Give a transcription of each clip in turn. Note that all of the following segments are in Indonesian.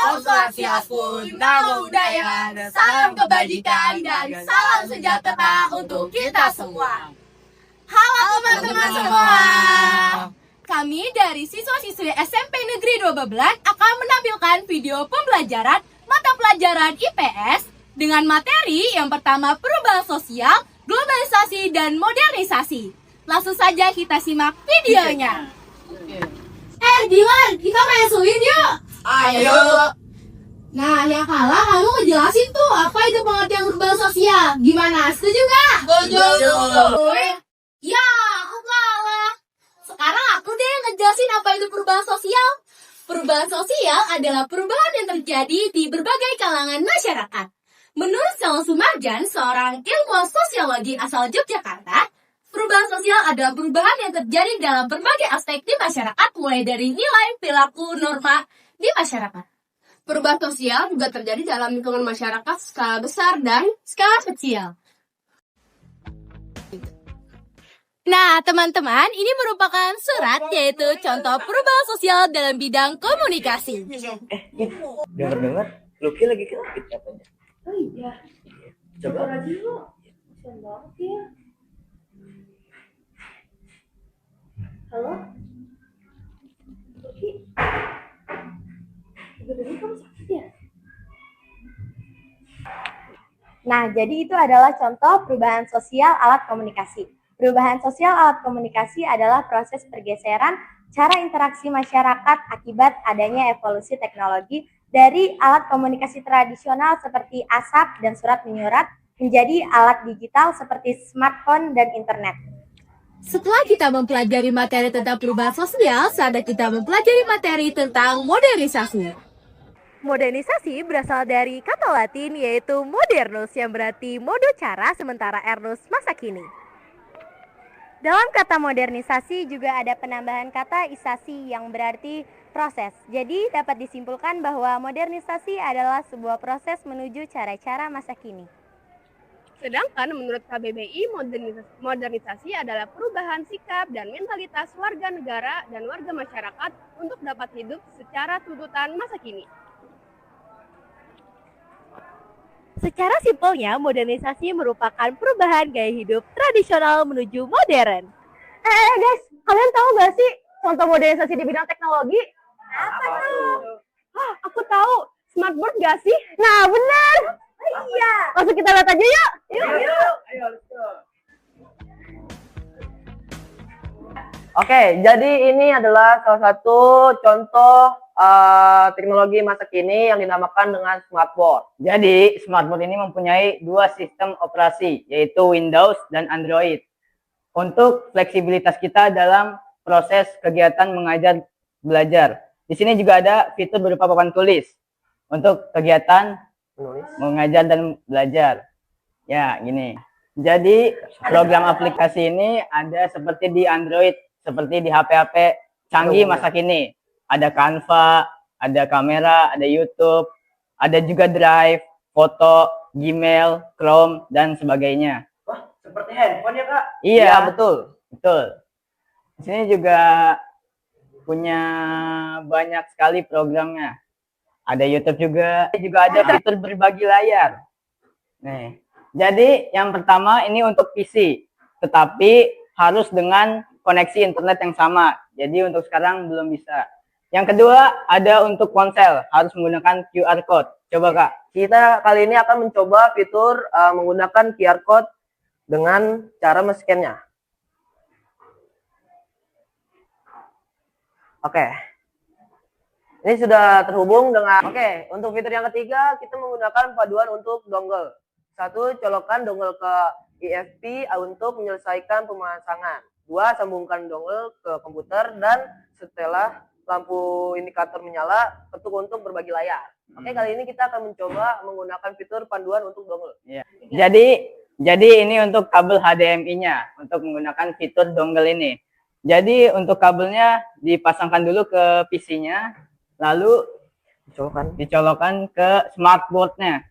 Om Swastiastu, Namo Buddhaya, salam kebajikan dan salam sejahtera untuk kita semua. Halo teman-teman semua. Kami dari siswa-siswi SMP Negeri 2 Babelan akan menampilkan video pembelajaran mata pelajaran IPS dengan materi yang pertama perubahan sosial, globalisasi, dan modernisasi. Langsung saja kita simak videonya. Dilan, kita main suin yuk. Ayo. Nah, yang kalah kamu ngejelasin tuh apa itu pengertian perubahan sosial. Gimana, setuju nggak? Setuju. Ya, aku kalah. Sekarang aku deh ngejelasin apa itu perubahan sosial. Perubahan sosial adalah perubahan yang terjadi di berbagai kalangan masyarakat. Menurut Sel Sumarjan, seorang ilmuwan sosiologi asal Yogyakarta, perubahan sosial adalah perubahan yang terjadi dalam berbagai aspek di masyarakat, mulai dari nilai, perilaku, norma di masyarakat. Perubahan sosial juga terjadi dalam lingkungan masyarakat skala besar dan skala kecil. Nah, teman-teman, ini merupakan surat yaitu contoh perubahan sosial dalam bidang komunikasi. Dengar-dengar, Lucky lagi sakit katanya. Oh iya. Coba aja yuk. Kasian banget ya. Halo? Lucky? Tiba-tiba kamu sakit ya? Nah, jadi itu adalah contoh perubahan sosial alat komunikasi. Perubahan sosial alat komunikasi adalah proses pergeseran cara interaksi masyarakat akibat adanya evolusi teknologi dari alat komunikasi tradisional seperti asap dan surat menyurat menjadi alat digital seperti smartphone dan internet. Setelah kita mempelajari materi tentang perubahan sosial, saatnya kita mempelajari materi tentang modernisasi. Modernisasi berasal dari kata Latin yaitu modernus yang berarti mode cara sementara ernus masa kini. Dalam kata modernisasi juga ada penambahan kata isasi yang berarti proses. Jadi dapat disimpulkan bahwa modernisasi adalah sebuah proses menuju cara-cara masa kini. Sedangkan menurut KBBI, modernisasi adalah perubahan sikap dan mentalitas warga negara dan warga masyarakat untuk dapat hidup secara tuntutan masa kini. Secara simpelnya, modernisasi merupakan perubahan gaya hidup tradisional menuju modern. Guys, kalian tahu gak sih contoh modernisasi di bidang teknologi? Apa tuh? Aku tahu. Smartboard gak sih? Nah, benar. Iya. Langsung kita lihat aja yuk. Yuk. Ayo, let's go. Oke, jadi ini adalah salah satu contoh teknologi masa kini yang dinamakan dengan smartboard. Jadi, smartboard ini mempunyai dua sistem operasi, yaitu Windows dan Android. Untuk fleksibilitas kita dalam proses kegiatan mengajar belajar. Di sini juga ada fitur berupa papan tulis untuk kegiatan mengajar dan belajar. Ya, gini. Jadi, program aplikasi ini ada seperti di Android, seperti di HP-HP canggih masa kini. Ada Canva, ada kamera, ada YouTube, ada juga Drive, foto, Gmail, Chrome, dan sebagainya. Wah, seperti handphone ya, Kak? Iya, betul. Di sini juga punya banyak sekali programnya. Ada YouTube juga ada fitur berbagi layar. Nih, jadi yang pertama ini untuk PC, tetapi harus dengan koneksi internet yang sama. Jadi untuk sekarang belum bisa. Yang kedua ada untuk ponsel, harus menggunakan QR code. Coba Kak. Kita kali ini akan mencoba fitur menggunakan QR code dengan cara men-scan-nya. Oke. Ini sudah terhubung dengan... Oke, untuk fitur yang ketiga, kita menggunakan paduan untuk dongle. Satu, colokan dongle ke IFP untuk menyelesaikan pemasangan. Dua, sambungkan dongle ke komputer. Dan setelah lampu indikator menyala, ketuk untuk berbagi layar. Oke, kali ini kita akan mencoba menggunakan fitur panduan untuk dongle. Ya. Jadi ini untuk kabel HDMI-nya, untuk menggunakan fitur dongle ini. Jadi untuk kabelnya dipasangkan dulu ke PC-nya, lalu dicolokkan ke smartboard-nya.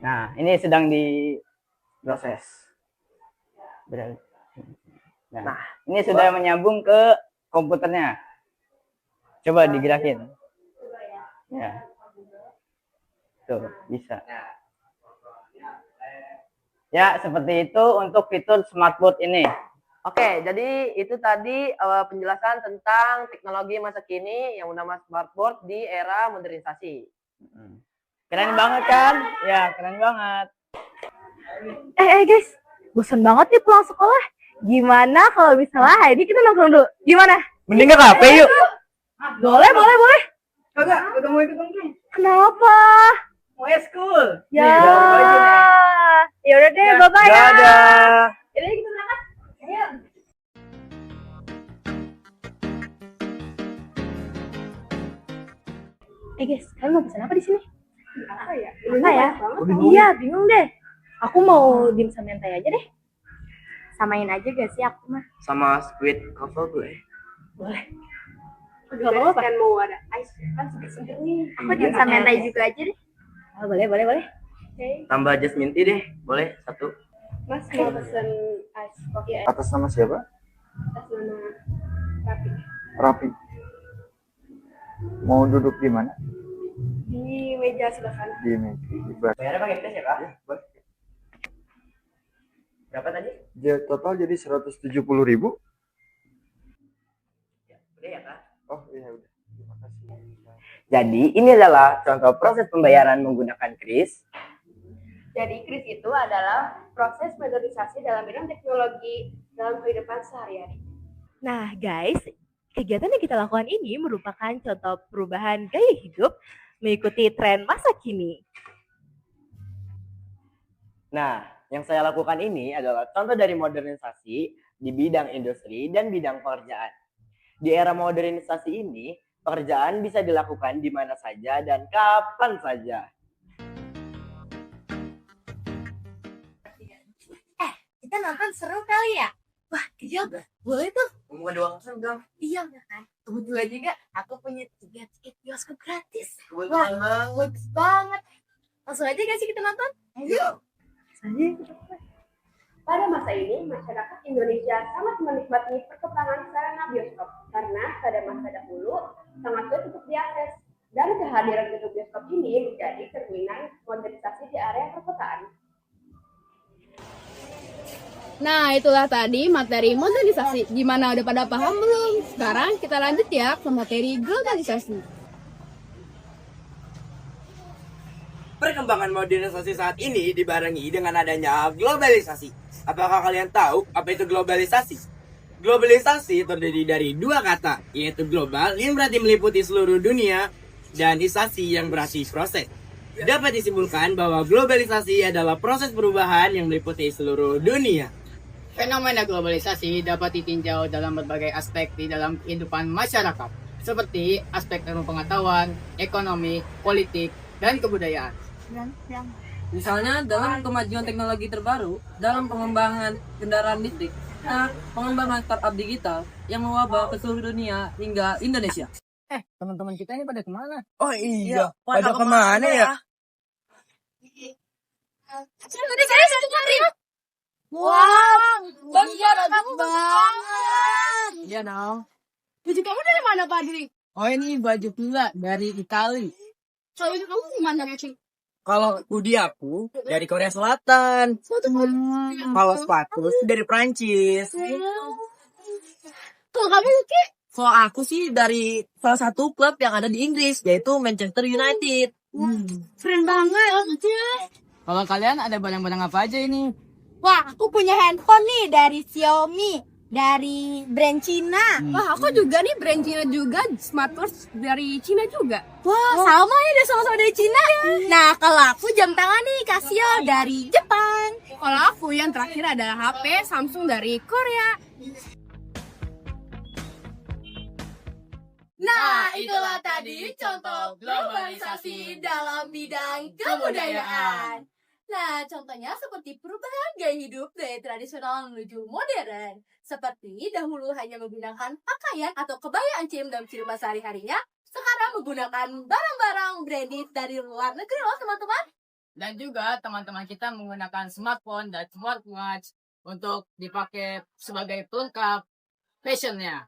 Nah, ini sedang diproses. Nah, ini sudah menyambung ke komputernya. Coba digerakin. Ya. Tuh, bisa. Ya, seperti itu untuk fitur smartboard ini. Oke, jadi itu tadi penjelasan tentang teknologi masa kini yang bernama smartboard di era modernisasi. Keren banget kan? Ya, keren banget. Guys, bosan banget nih pulang sekolah. Gimana kalau misalnya hari ini kita nongkrong dulu? Gimana? Mending ke kafe yuk. Boleh. Kagak mau ikut nongkrong. Kenapa? Mau school. Ya. Yaudah deh, bye-bye ya. Dadah. Yaudah kita berangkat. Ayo. Guys, kalian mau pesan apa di sini? Apa ya? Apa ya? Iya, bingung deh. Aku mau dimsum mentai aja deh. Samain aja gak sih aku mah? Sama squid cover gue. Boleh. Gak apa-apa kan mau ada ice kan seger-seger nih. Aku dimsum mentai juga aja deh. Oh, boleh. Oke. Tambah jasmine tea deh, boleh satu. Mas mau pesen ice coffee Atas nama siapa? atas nama Rapi Rapi. Mau duduk di mana? di meja sebelah sana. Di meja. Di bar. Bayarnya pakai cash ya, Kak? Ya, boleh. Berapa tadi? Total jadi 170.000. Ya, udah ya, Kak? Oh iya udah. Terima kasih. Jadi, ini adalah contoh proses pembayaran menggunakan kris. Jadi kris itu adalah proses modernisasi dalam bidang teknologi dalam kehidupan sehari-hari. Nah, guys, kegiatan yang kita lakukan ini merupakan contoh perubahan gaya hidup mengikuti tren masa kini. Nah, yang saya lakukan ini adalah contoh dari modernisasi di bidang industri dan bidang pekerjaan. Di era modernisasi ini, pekerjaan bisa dilakukan di mana saja dan kapan saja. Kita nonton seru kali ya? Wah, iya, boleh tuh. Ngomong doang dong. Iya kan? Kebetulan juga aku punya 3 tiket bioskop gratis. Kebetulan banget. Bagus banget. Langsung aja gak sih kita nonton? Ayo. Pada masa ini, masyarakat Indonesia sangat menikmati perkembangan sarana bioskop karena pada masa dahulu sangat sulit untuk diakses. Dan kehadiran gedung bioskop ini menjadi cerminan modernisasi di area perkotaan. Nah, itulah tadi materi modernisasi. Gimana, udah pada paham belum? Sekarang kita lanjut ya ke materi globalisasi. Perkembangan modernisasi saat ini dibarengi dengan adanya globalisasi. Apakah kalian tahu apa itu globalisasi? Globalisasi terdiri dari dua kata, yaitu global yang berarti meliputi seluruh dunia dan isasi yang berarti proses. Dapat disimpulkan bahwa globalisasi adalah proses perubahan yang meliputi seluruh dunia. Fenomena globalisasi dapat ditinjau dalam berbagai aspek di dalam kehidupan masyarakat, seperti aspek ilmu pengetahuan, ekonomi, politik, dan kebudayaan. Misalnya dalam kemajuan teknologi terbaru, dalam pengembangan kendaraan listrik, pengembangan startup digital yang mewabah ke seluruh dunia hingga Indonesia. Teman-teman kita ini pada kemana? Oh iya, pada kemana ya? Wow, baju kamu banget. Iya, Nong. Baju kamu dari mana, Padri? Oh, ini baju pula dari Itali. Soalnya baju kamu gimana, sih? Kalau hoodie aku dari Korea Selatan. Kalau sepatu sih dari Prancis. Kalau kamu, Ki? Kalau aku sih dari salah satu klub yang ada di Inggris, yaitu Manchester United. Keren banget. Kalau kalian ada barang-barang apa aja ini? Wah, aku punya handphone nih dari Xiaomi, dari brand Cina. Wah, aku juga nih brand Cina juga, smartwatch dari Cina juga. Wah, sama ya, udah sama-sama dari Cina. Nah, kalau aku jam tangan nih Casio dari Jepang. Kalau aku yang terakhir adalah HP Samsung dari Korea. Nah, itulah tadi contoh globalisasi dalam bidang kebudayaan. Nah, contohnya seperti perubahan gaya hidup dari tradisional menuju modern. Seperti dahulu hanya menggunakan pakaian atau kebaya ancim dalam kehidupan sehari-harinya, sekarang menggunakan barang-barang branded dari luar negeri loh teman-teman. Dan juga teman-teman kita menggunakan smartphone dan smartwatch untuk dipakai sebagai pelengkap fashionnya.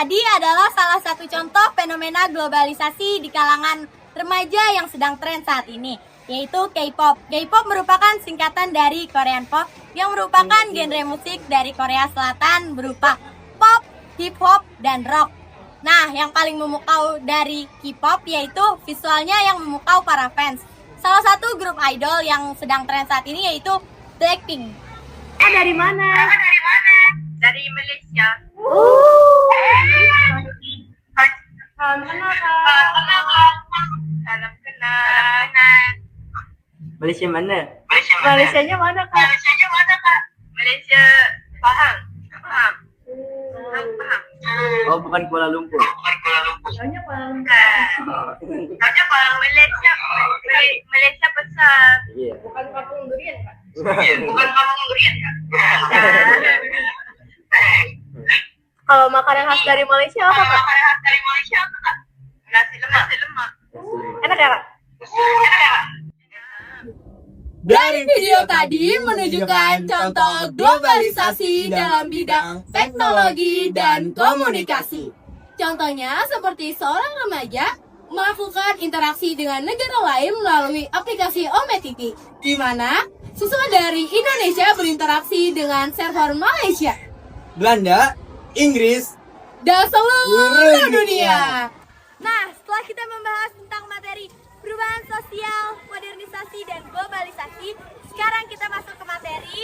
tadi adalah salah satu contoh fenomena globalisasi di kalangan remaja yang sedang tren saat ini, yaitu K-pop. K-pop merupakan singkatan dari Korean Pop yang merupakan genre musik dari Korea Selatan berupa pop, hip hop, dan rock. Nah, yang paling memukau dari K-pop yaitu visualnya yang memukau para fans. Salah satu grup idol yang sedang tren saat ini yaitu Blackpink. Dari mana? Dari Malaysia. Salam kenal. Malaysia mana? Malaysianya mana kak? Malaysia Pahang. Pahang. Oh, bukan Kuala Lumpur. Taunya Pahang Malaysia. Malaysia besar. Iya. Bukan Papung Durian, Kak. Bukan Pahang Durian kak. Kalau makanan khas dari Malaysia apa kak? Nasi lemak. Enak ya kak? Dari video tadi menunjukkan contoh globalisasi dalam bidang teknologi dan komunikasi. Contohnya seperti seorang remaja melakukan interaksi dengan negara lain melalui aplikasi OmeTV, di mana siswa dari Indonesia berinteraksi dengan server Malaysia Belanda, Inggris, dan seluruh dunia. Nah, setelah kita membahas tentang materi perubahan sosial, modernisasi, dan globalisasi, sekarang kita masuk ke materi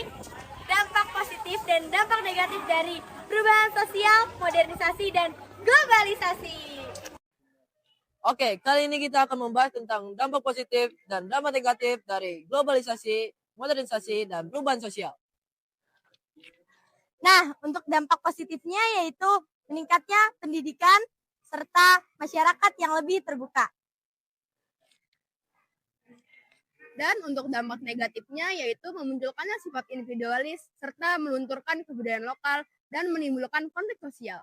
dampak positif dan dampak negatif dari perubahan sosial, modernisasi, dan globalisasi. Oke, kali ini kita akan membahas tentang dampak positif dan dampak negatif dari globalisasi, modernisasi, dan perubahan sosial. Nah, untuk dampak positifnya yaitu meningkatnya pendidikan serta masyarakat yang lebih terbuka. Dan untuk dampak negatifnya yaitu memunculkannya sifat individualis serta melunturkan kebudayaan lokal dan menimbulkan konflik sosial.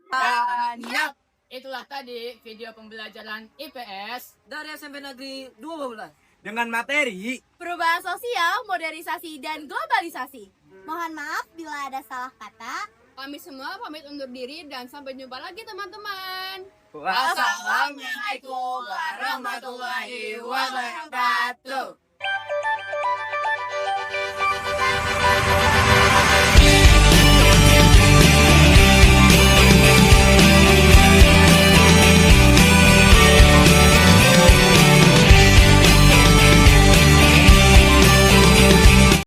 Banyak. Itulah tadi video pembelajaran IPS Dari SMP Negeri 12. dengan materi Perubahan sosial, modernisasi, dan globalisasi. Mohon maaf bila ada salah kata. Kami semua pamit undur diri dan sampai jumpa lagi teman-teman. Wassalamualaikum warahmatullahi wabarakatuh.